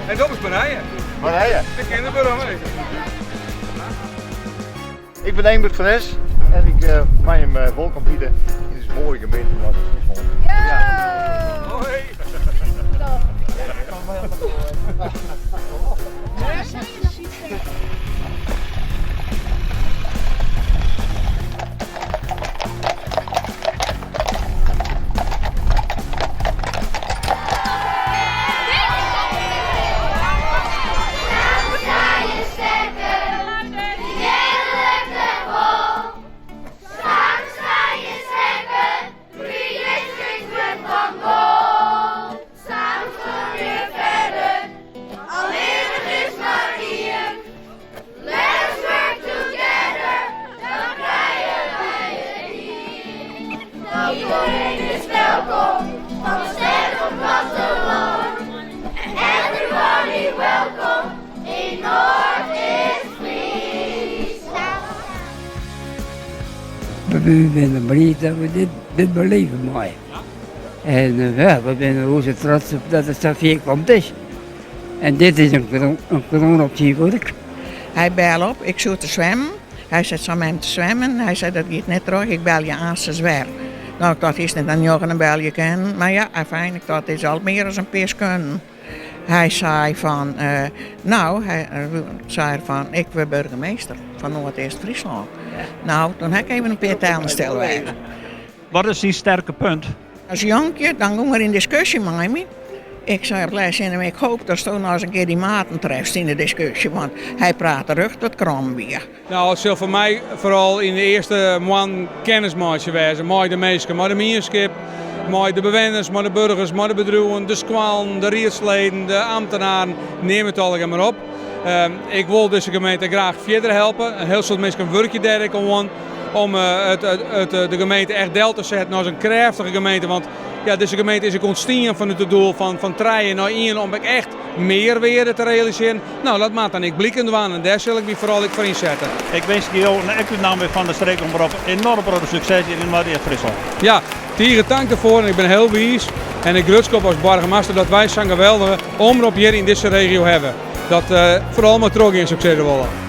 En dat is Marije. Marije. De kinderbureau. Ik ben Eembert van Es en ik mag hem welkom bieden in deze mooie gemeente. Yo! Hoi. Iedereen is welkom van de stad op platteland. Everybody welcome in Noord-Friesland. We zijn blij dat we dit beleven mooi. En ja, we zijn roze trots op dat het zo veel komt is. En dit is een kroon op die werk. Hij bel op, ik zoek te zwemmen. Hij zegt zo met hem te zwemmen. Hij zei dat gaat net terug, ik bel je aan ze zwer. Nou, ik dacht, is net een jongen een bel je kennen. Maar ja, fijn, ik dacht, dit is al meer dan een pers kunnen. Hij zei van, ik ben burgemeester van Noord-Friesland. Nou, toen heb ik even een paar talen stellen. Wat is die sterke punt? Als jonkje, dan gaan we in discussie met me. Ik zei op les in hem, ik hoop dat je nou eens een keer die maten treft in de discussie, want hij praat terug tot krom weer. Nou, het zal voor mij vooral in de eerste maand kennismaatje wezen. Met de mensen, met de meerskip, met de bewoners, met de burgers, met de bedrijven, de squalen, de rietsleden, de ambtenaren, neem het allemaal maar op. Ik wil deze gemeente graag verder helpen. Een heel soort mensen werken daar gewoon om de gemeente echt deel te zetten als een krachtige gemeente. Want ja, deze gemeente is een constant van het doel van 3 naar 1 om echt meer weer te realiseren. Nou, dat maakt dan ik blikken aan en daar zal ik me vooral voor inzetten. Ik wens je een echte naam van de streekomroep enorm groot succes in Noord-Friesland. Ja, Tieren, dank ervoor en ik ben heel wies. En ik grutskop als burgemeester dat wij zo'n geweldige omroep hier in deze regio hebben. Dat vooral maar terug in succes willen.